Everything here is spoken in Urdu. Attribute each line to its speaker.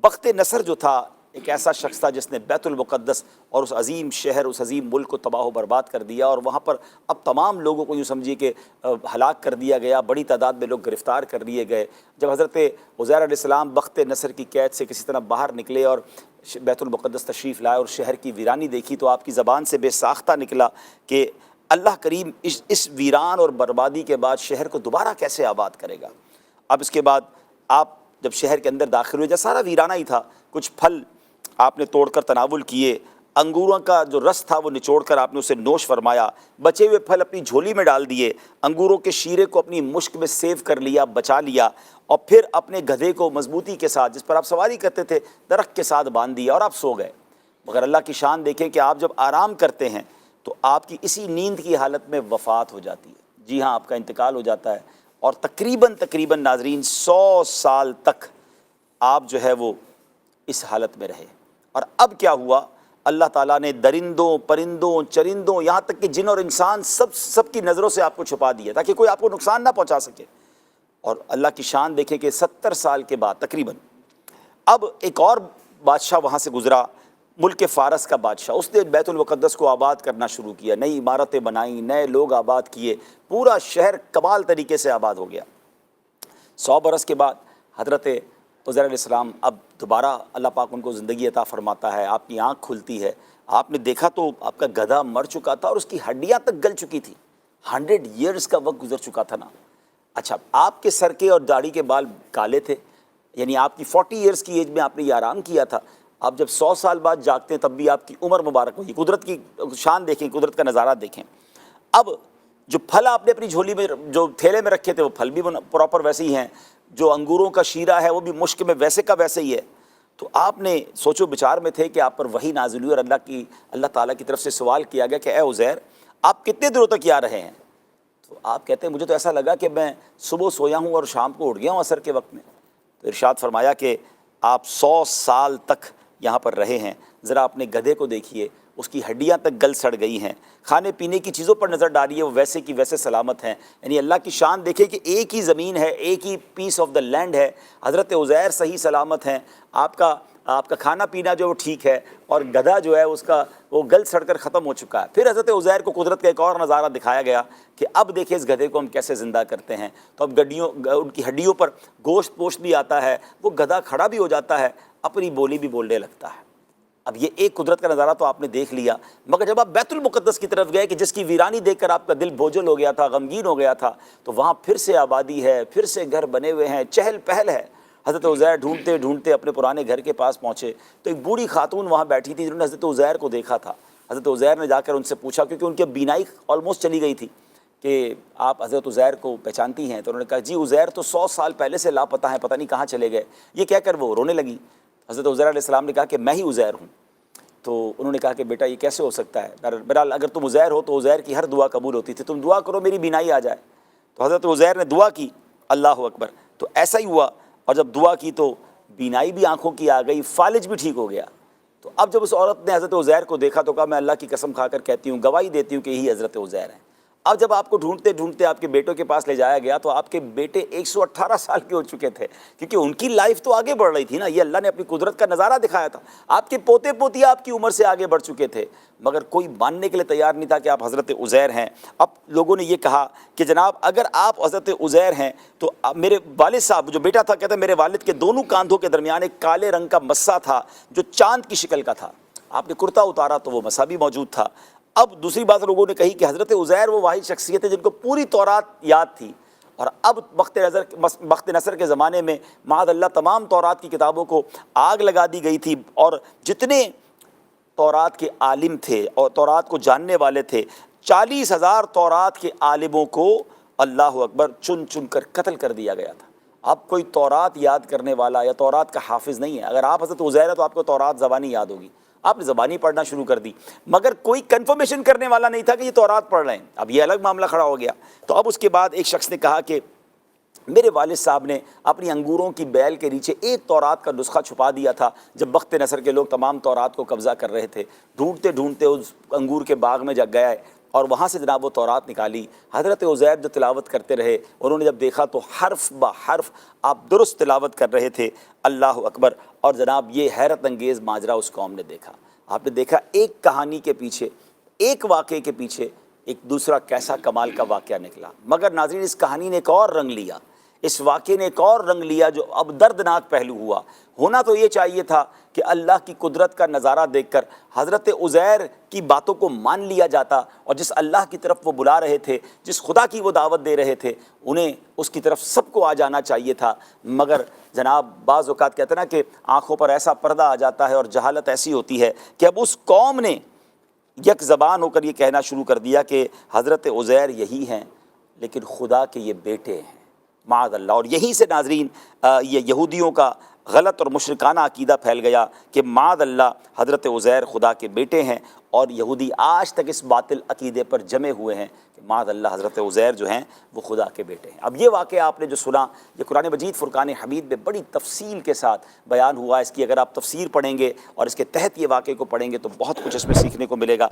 Speaker 1: بخت نصر جو تھا ایک ایسا شخص تھا جس نے بیت المقدس اور اس عظیم شہر، اس عظیم ملک کو تباہ و برباد کر دیا، اور وہاں پر اب تمام لوگوں کو یوں سمجھیے کہ ہلاک کر دیا گیا، بڑی تعداد میں لوگ گرفتار کر لیے گئے۔ جب حضرت عزیر علیہ السلام بخت نصر کی قید سے کسی طرح باہر نکلے اور بیت المقدس تشریف لائے اور شہر کی ویرانی دیکھی، تو آپ کی زبان سے بے ساختہ نکلا کہ اللہ کریم اس ویران اور بربادی کے بعد شہر کو دوبارہ کیسے آباد کرے گا۔ اب اس کے بعد آپ جب شہر کے اندر داخل ہوئے، جب سارا ویرانہ ہی تھا، کچھ پھل آپ نے توڑ کر تناول کیے، انگوروں کا جو رس تھا وہ نچوڑ کر آپ نے اسے نوش فرمایا، بچے ہوئے پھل اپنی جھولی میں ڈال دیے، انگوروں کے شیرے کو اپنی مشک میں سیو کر لیا، بچا لیا، اور پھر اپنے گدھے کو مضبوطی کے ساتھ جس پر آپ سواری کرتے تھے درخت کے ساتھ باندھ دیا اور آپ سو گئے۔ مگر اللہ کی شان دیکھیں کہ آپ جب آرام کرتے ہیں تو آپ کی اسی نیند کی حالت میں وفات ہو جاتی ہے، جی ہاں، آپ کا انتقال ہو جاتا ہے، اور تقریباً ناظرین 100 سال تک آپ جو ہے وہ اس حالت میں رہے۔ اور اب کیا ہوا، اللہ تعالیٰ نے درندوں، پرندوں، چرندوں، یہاں تک کہ جن اور انسان سب کی نظروں سے آپ کو چھپا دیا تاکہ کوئی آپ کو نقصان نہ پہنچا سکے۔ اور اللہ کی شان دیکھیں کہ 70 سال کے بعد تقریباً اب ایک اور بادشاہ وہاں سے گزرا، ملک فارس کا بادشاہ، اس نے بیت المقدس کو آباد کرنا شروع کیا، نئی عمارتیں بنائیں، نئے لوگ آباد کیے، پورا شہر کمال طریقے سے آباد ہو گیا۔ 100 برس کے بعد حضرت عزیر علیہ السلام اب دوبارہ اللہ پاک ان کو زندگی عطا فرماتا ہے، آپ کی آنکھ کھلتی ہے، آپ نے دیکھا تو آپ کا گدھا مر چکا تھا اور اس کی ہڈیاں تک گل چکی تھی، 100 ایئرز کا وقت گزر چکا تھا نا۔ اچھا، آپ کے سر کے اور داڑھی کے بال کالے تھے، یعنی آپ کی 40 ایئرز کی ایج میں آپ نے یہ آرام کیا تھا۔ آپ جب 100 سال بعد جاگتے ہیں تب بھی آپ کی عمر مبارک ہوئی۔ قدرت کی شان دیکھیں، قدرت کا نظارہ دیکھیں۔ اب جو پھل آپ نے اپنی جھولی میں، جو تھیلے میں رکھے تھے، وہ پھل بھی پراپر ویسے ہی ہیں، جو انگوروں کا شیرہ ہے وہ بھی مشک میں ویسے کا ویسے ہی ہے۔ تو آپ نے سوچو بچار میں تھے کہ آپ پر وحی نازل ہوئی اور اللہ تعالیٰ کی طرف سے سوال کیا گیا کہ اے عزیر، آپ کتنے دنوں تک یہاں رہے ہیں؟ تو آپ کہتے ہیں مجھے تو ایسا لگا کہ میں صبح سویا ہوں اور شام کو اٹھ گیا ہوں عصر کے وقت میں۔ تو ارشاد فرمایا کہ آپ 100 سال تک یہاں پر رہے ہیں۔ ذرا اپنے گدھے کو دیکھیے، اس کی ہڈیاں تک گل سڑ گئی ہیں، کھانے پینے کی چیزوں پر نظر ڈالیے، وہ ویسے کی ویسے سلامت ہیں۔ یعنی اللہ کی شان دیکھیں کہ ایک ہی زمین ہے، ایک ہی پیس آف دا لینڈ ہے، حضرت عزیر صحیح سلامت ہیں، آپ کا کھانا پینا جو وہ ٹھیک ہے، اور گدھا جو ہے اس کا وہ گل سڑ کر ختم ہو چکا ہے۔ پھر حضرت عزیر کو قدرت کا ایک اور نظارہ دکھایا گیا کہ اب دیکھیں اس گدھے کو ہم کیسے زندہ کرتے ہیں۔ تو اب ان کی ہڈیوں پر گوشت پوشت بھی آتا ہے، وہ گدھا کھڑا بھی ہو جاتا ہے، اپنی بولی بھی بولنے لگتا ہے۔ اب یہ ایک قدرت کا نظارہ تو آپ نے دیکھ لیا، مگر جب آپ بیت المقدس کی طرف گئے کہ جس کی ویرانی دیکھ کر آپ کا دل بوجھل ہو گیا تھا، غمگین ہو گیا تھا، تو وہاں پھر سے آبادی ہے، پھر سے گھر بنے ہوئے ہیں، چہل پہل ہے۔ حضرت عزیر ڈھونڈتے ڈھونڈتے اپنے پرانے گھر کے پاس پہنچے تو ایک بوڑھی خاتون وہاں بیٹھی تھی جنہوں نے حضرت عزیر کو دیکھا تھا۔ حضرت عزیر نے جا کر ان سے پوچھا، کیونکہ ان کی بینائی آلموسٹ چلی گئی تھی، کہ آپ حضرت عزیر کو پہچانتی ہیں؟ تو انہوں نے کہا جی عزیر تو 100 سال پہلے سے لاپتہ ہیں، پتہ نہیں کہاں چلے گئے۔ یہ کہہ کر وہ رونے لگی۔ حضرت عزیر علیہ السلام نے کہا کہ میں ہی عزیر ہوں۔ تو انہوں نے کہا کہ بیٹا یہ کیسے ہو سکتا ہے؟ بہرحال اگر تم عزیر ہو تو عزیر کی ہر دعا قبول ہوتی تھی، تم دعا کرو میری بینائی آ جائے۔ تو حضرت عزیر نے دعا کی، اللہ اکبر، تو ایسا ہی ہوا، اور جب دعا کی تو بینائی بھی آنکھوں کی آ گئی، فالج بھی ٹھیک ہو گیا۔ تو اب جب اس عورت نے حضرت عزیر کو دیکھا تو کہا میں اللہ کی قسم کھا کر کہتی ہوں، گواہی دیتی ہوں کہ یہی حضرت عزیر ہیں۔ اب جب آپ کو ڈھونڈتے ڈھونڈتے آپ کے بیٹوں کے پاس لے جایا گیا تو آپ کے بیٹے 118 سال کے ہو چکے تھے، کیونکہ ان کی لائف تو آگے بڑھ رہی تھی نا، یہ اللہ نے اپنی قدرت کا نظارہ دکھایا تھا۔ آپ کے پوتے پوتی آپ کی عمر سے آگے بڑھ چکے تھے، مگر کوئی ماننے کے لیے تیار نہیں تھا کہ آپ حضرت عزیر ہیں۔ اب لوگوں نے یہ کہا کہ جناب اگر آپ حضرت عزیر ہیں تو میرے والد صاحب، جو بیٹا تھا، کہتا ہے میرے والد کے دونوں کاندھوں کے درمیان ایک کالے رنگ کا مسا تھا جو چاند کی شکل کا تھا۔ آپ نے کرتا اتارا تو وہ مسا بھی موجود تھا۔ اب دوسری بات لوگوں نے کہی کہ حضرت عزیر وہ واحد شخصیت ہے جن کو پوری تورات یاد تھی، اور اب بخت نصر کے زمانے میں معاذ اللہ تمام تورات کی کتابوں کو آگ لگا دی گئی تھی، اور جتنے تورات کے عالم تھے اور تورات کو جاننے والے تھے، 40,000 تورات کے عالموں کو اللہ اکبر چن چن کر قتل کر دیا گیا تھا۔ اب کوئی تورات یاد کرنے والا یا تورات کا حافظ نہیں ہے۔ اگر آپ حضرت عزیر ہیں تو آپ کو تورات زبانی یاد ہوگی، آپ نے زبانی پڑھنا شروع کر دی، مگر کوئی کنفرمیشن کرنے والا نہیں تھا کہ یہ تورات پڑھ رہے ہیں۔ اب یہ الگ معاملہ کھڑا ہو گیا۔ تو اب اس کے بعد ایک شخص نے کہا کہ میرے والد صاحب نے اپنی انگوروں کی بیل کے نیچے ایک تورات کا نسخہ چھپا دیا تھا جب بخت نصر کے لوگ تمام تورات کو قبضہ کر رہے تھے۔ ڈھونڈتے ڈھونڈتے اس انگور کے باغ میں جا گئے اور وہاں سے جناب وہ تورات نکالی۔ حضرت عزیر جو تلاوت کرتے رہے، انہوں نے جب دیکھا تو حرف بہ حرف آپ درست تلاوت کر رہے تھے، اللہ اکبر، اور جناب یہ حیرت انگیز ماجرا اس قوم نے دیکھا. آپ نے دیکھا ایک کہانی کے پیچھے، ایک واقعے کے پیچھے ایک دوسرا کیسا کمال کا واقعہ نکلا. مگر ناظرین اس کہانی نے ایک اور رنگ لیا، اس واقعے نے ایک اور رنگ لیا جو اب دردناک پہلو ہوا. ہونا تو یہ چاہیے تھا کہ اللہ کی قدرت کا نظارہ دیکھ کر حضرت عزیر کی باتوں کو مان لیا جاتا، اور جس اللہ کی طرف وہ بلا رہے تھے، جس خدا کی وہ دعوت دے رہے تھے، انہیں اس کی طرف سب کو آ جانا چاہیے تھا. مگر جناب بعض اوقات کہتے ہیں نا کہ آنکھوں پر ایسا پردہ آ جاتا ہے اور جہالت ایسی ہوتی ہے کہ اب اس قوم نے یک زبان ہو کر یہ کہنا شروع کر دیا کہ حضرت عزیر یہی ہیں لیکن خدا کے یہ بیٹے ہیں، معاذ اللہ. اور یہیں سے ناظرین یہ یہودیوں کا غلط اور مشرکانہ عقیدہ پھیل گیا کہ معاذ اللہ حضرت عزیر خدا کے بیٹے ہیں، اور یہودی آج تک اس باطل عقیدے پر جمے ہوئے ہیں کہ معاذ اللہ حضرت عزیر جو ہیں وہ خدا کے بیٹے ہیں. اب یہ واقعہ آپ نے جو سنا یہ قرآن مجید فرقان حمید میں بڑی تفصیل کے ساتھ بیان ہوا. اس کی اگر آپ تفسیر پڑھیں گے اور اس کے تحت یہ واقعے کو پڑھیں گے تو بہت کچھ اس میں سیکھنے کو ملے گا.